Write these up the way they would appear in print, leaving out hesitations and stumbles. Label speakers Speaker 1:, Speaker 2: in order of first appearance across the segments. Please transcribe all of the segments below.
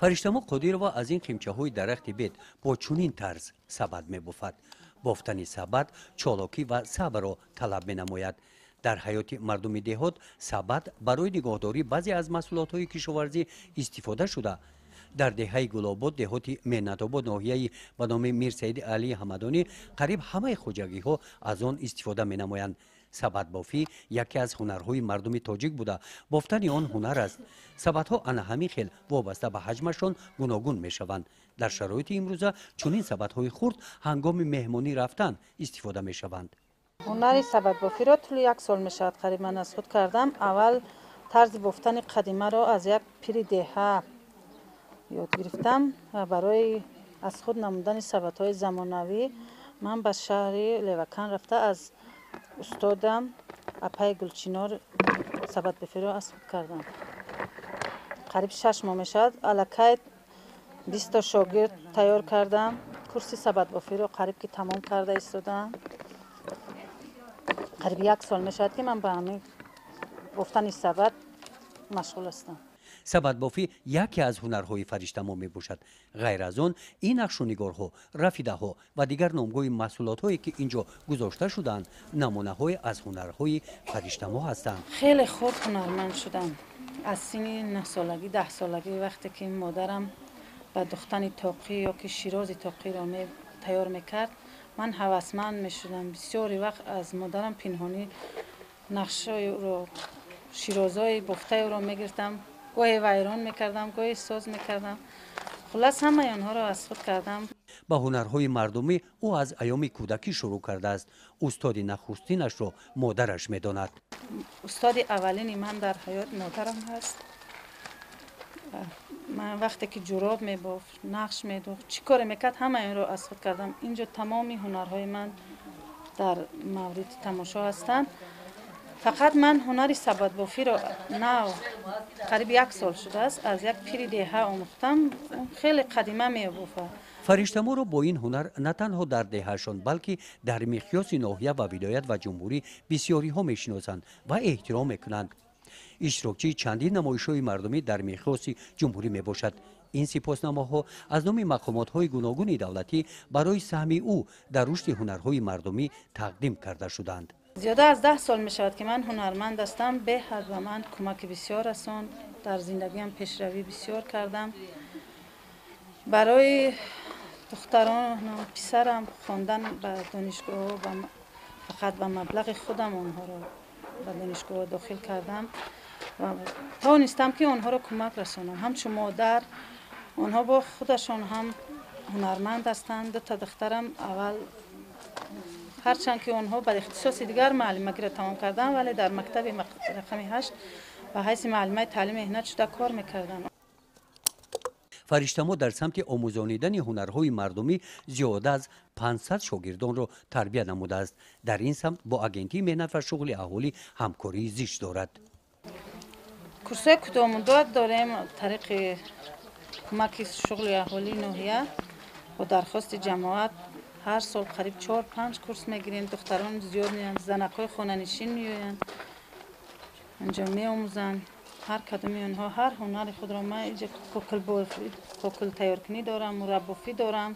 Speaker 1: фариштамо қодирова аз ин қимчаҳои дарахти бет бо чунин тарз сабад мебуфад. бофтани сабад чолокӣ ва сабрро талаб менамояд. дар ҳаёти мардуми деҳот сабад барои нигоҳдории баъзе аз маҳсулотҳои кишоварзӣ истифода шуда. дар деҳаи гулобод деҳоти меҳнатобод ноҳияи ба номи мир саиди алии ҳамадонӣ қариб ҳамаи хоҷагиҳо аз он истифода менамоянд. сабадбофӣ яке аз ҳунарҳои мардуми тоҷик буда бофтани он ҳунар аст. сабадҳо ана ҳамин хел вобаста ба ҳаҷмашон гуногун мешаванд. дар шароити имрӯза чунин сабадҳои хурд ҳангоми меҳмонӣ рафтан истифода мешаванд.
Speaker 2: ҳунари сабадбофиро тӯли 1 сол мешавад қариб ман аз худ кардам. аввал тарзи бофтани қадимаро аз як пири деҳа ёд гирифтам ва барои аз худ намудани сабадҳои замонавӣ ман ба шаҳри левакан рафта аз устодам апай гулчинор сабадбофиро аз худ кардам. қариб 6 моҳ мешавад. аллакай 20 та шогирд тайёр кардам. курси сабадбофиро қариб ки тамом карда истодам. қариб 1 сол мешавад ки ман ба ҳамин бофтани сабад машғул ҳастам.
Speaker 1: сабадбофӣ яке аз ҳунарҳои фариштамо мебошад. ғайр аз он ин нақшунигорҳо, рафидаҳо ва дигар номгоҳи маҳсулотҳое ки инҷо гузошта шудаанд намунаҳое аз ҳунарҳои фариштамо ҳастанд.
Speaker 2: хеле хурд ҳунарманд шудам. аз синни 9 солагӣ 10 солагӣ вақте ки модарам ба духтани тоқӣ ё ки ширози тоқиро тайёр мекард ман ҳавасманд мешудам. бисёри вақт аз модарам пинҳонӣ нақшаеро широзҳои бофтаеро мегирифтам. гоҳе вайрон мекардам, гоҳе соз мекардам. хулас ҳамаи онҳоро аз худ кардам.
Speaker 1: ба ҳунарҳои мардумӣ ӯ аз айёми кӯдакӣ шурӯъ кардааст. устоди нахустинашро модараш медонад.
Speaker 2: устоди аввалини ман дар ҳаёт модарам ҳаст. ман вақте ки ҷуроб мебофт, нақш медохт, чӣ коре мекард ҳамаи онро аз худ кардам. инҷо тамоми ҳунарҳои ман дар мавриди тамошо ҳастанд. фақат ман ҳунари сабадбофиро нав қариб 1 сол шудааст аз як пири деҳа омӯхтам. хеле қадима мебофад.
Speaker 1: фариштаморо бо ин ҳунар на танҳо дар деҳаашон балки дар миқёси ноҳия ва видоят ва ҷумҳурӣ бисёриҳо мешиносанд ва эҳтиром мекунанд. иштирокчии чандин намоишҳои мардумӣ дар миқёси ҷумҳурӣ мебошад. ин сипоснамаҳо аз номи мақомотҳои гуногуни давлатӣ барои саҳми ӯ дар рушди ҳунарҳои мардумӣ тақдим карда шуданд.
Speaker 2: зиёда аз 10 сол мешавад ки ман ҳунарманд ҳастам. беҳад ба ман кӯмаки бисёр расонд. дар зиндагиам пешравӣ бисёр кардам. барои духтарону писарам хондан ба донишгоҳҳо фақат ба маблағи худам онҳоро ба донишгоҳҳо дохил кардам ва тавонистам ки онҳоро кӯмак расонам. ҳамчун модар онҳо бо худашон ҳам ҳунарманд ҳастанд. 2 та духтарам аввал ҳарчанд ки онҳо ба ихтисоси дигар муаллимагиро тамом карданд вале дар мактаби рақами 8 ба ҳайси муаллимаи таълими меҳнат шуда кор мекарданд.
Speaker 1: фариштамо дар самти омӯзонидани ҳунарҳои мардумӣ зиёда аз 500 шогирдонро тарбия намудааст. дар ин самт бо агентии меҳнат ва шуғли аҳолӣ ҳамкории зишт дорад.
Speaker 2: курсҳои кӯтоҳмуддат дорем тариқи кӯмаки шуғли аҳолии ноҳия бо дархости ҷамоат ҳар сол қариб 4-5 курс мегирем. духтарон зиёд меоянд, занакҳои хонанишин меоянд, инҷо меомӯзанд. ҳар кадоми онҳо ҳар ҳунари худро ман инҷо кокл тайёркунӣ дорам, мураббофӣ дорам,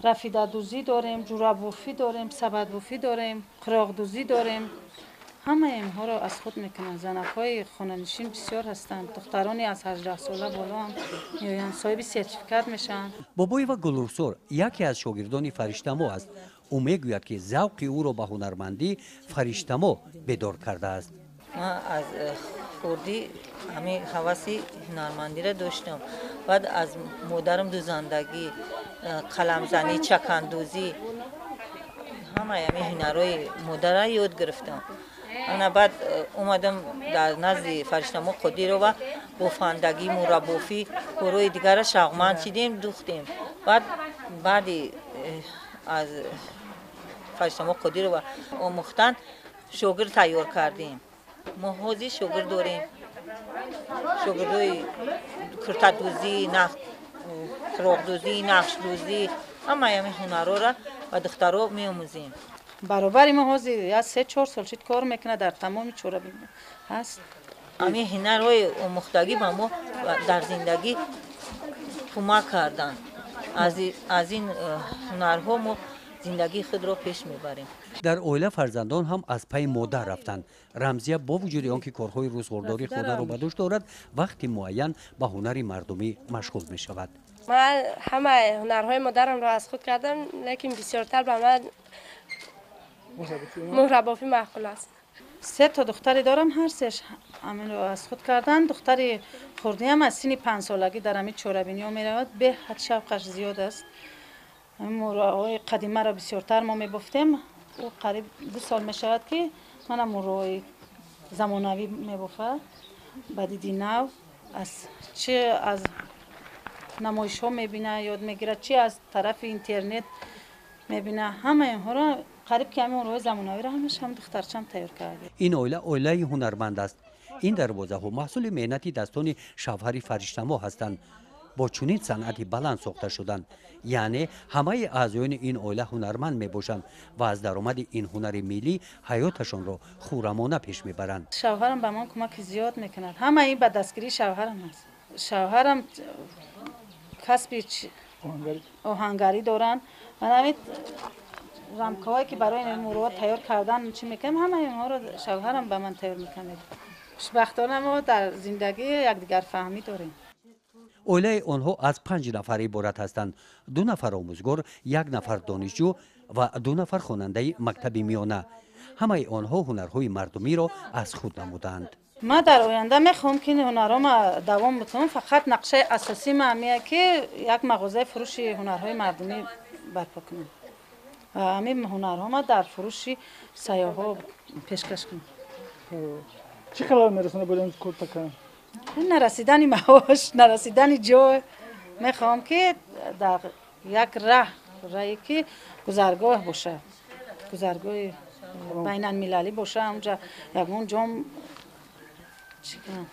Speaker 2: рафидадӯзӣ дорем, ҷураббофӣ дорем, сабадбофӣ дорем, қироғдӯзӣ дорем. ҳамаи онҳоро аз худ мекунанд. занакҳои хонанишин бисёр ҳастанд. духтарони аз 18 сола боло ҳам меоянд, соҳиби сертификат мешаванд.
Speaker 1: бобоева гулрухсор яке аз шогирдони фариштамо аст. ӯ мегӯяд ки завқи ӯро ба ҳунармандӣ фариштамо бедор кардааст.
Speaker 3: ман аз хурдӣ ҳамин ҳаваси ҳунармандиро доштам. баъд аз модарам дӯзандагӣ, қаламзанӣ, чакандӯзӣ ҳамаи ҳамин ҳунарҳои модарро ёд гирифтам. ана баъд омадам дар назди фариштамо қодирова бофандагӣ, мураббофӣ корои дигарро шавқманд шидем, духтем. баъди аз фариштамо қодирова омӯхтан шогирд тайёр кардем. мо ҳозир шогирд дорем. шогирдҳои куртадӯзӣ, қироғдӯзӣ, нақшдӯзӣ ҳамаи ҳамин ҳунарҳоро ба духтаро меомӯзем.
Speaker 2: баробари мо ҳозир 3-4 сол шид кор мекунад дар тамоми чораби ҳаст.
Speaker 3: همین هنرهای آموختگی به ما در زندگی کمک کردن. از این هنرها ما زندگی خود را پیش میبریم.
Speaker 1: در اویله فرزندان هم از پی مادر رفتند. رمزیه با وجود آنکه کارهای روزگارداری خود را به دوش دارد، وقتی معین به هنر مردمی مشغول می شود.
Speaker 4: من همه هنرهای مادرم را از خود کردم، لیکن بسیارتر به من مهربافی معقول است.
Speaker 2: 3 تا دختری دارم، هر سهش همین رو از خود کردن. دختری خردی هم از سن 5 سالگی در همین چوربینی می رود. به حد شوقش زیاد است. موروهای قدیمه را بسیارتر ما می بفتیم. او قریب 2 سال می شود که من موروهای زمانوی می بفت. بعد نو چه از نمایش ها می بینه یاد می گیرد، چه از طرف اینترنت می بینه. همه اینها را قریب که همین موروهای زمانوی را همش هم دخترچم تیار کرده.
Speaker 1: این اویله هنرمند است. این دروازه ها محصول مهنتی دستان شوهر فرشته‌ما هستند. با چنین صنعتی بلند ساخته شدند. یعنی همه اعضایان این اویله هنرمند می باشند و از درآمد این هنر ملی حیاتشان را خورمانه پیش می برند.
Speaker 2: شوهرم به من کمک زیاد میکند. همه این به دستگیری شوهرم است. شوهرم کسب آهنگری دارن و همین رمکهایی که برای این موروها تیار کردن چی میکنم، همه اینها رو شوهرم به من تیار میکنه. خوشبختانه ما در زندگی یکدیگر فهمی داریم.
Speaker 1: اویله آنها از 5 نفر عبارت هستند. 2 نفر آموزگار، 1 نفر دانشجو و 2 نفر خواننده مکتب میانه. همه آنها هنرهای مردمی را از خود نمودند.
Speaker 2: ما در آینده میخوام که هنرام دوام بتونم. فقط نقشه اساسی ما همیه که یک مغازه فروش هنرهای مردمی برپا کنم. همین هنرها در فروش سیاها پیشکش کنم.
Speaker 5: چی خلال میرسونه بریم کار کنم؟
Speaker 2: نرسیدن معاش، نرسیدن جای. میخوام که در یک راهی که گذرگاه باشه، گذرگاه بین المللی باشه. اونجا یکمون جام چی کنم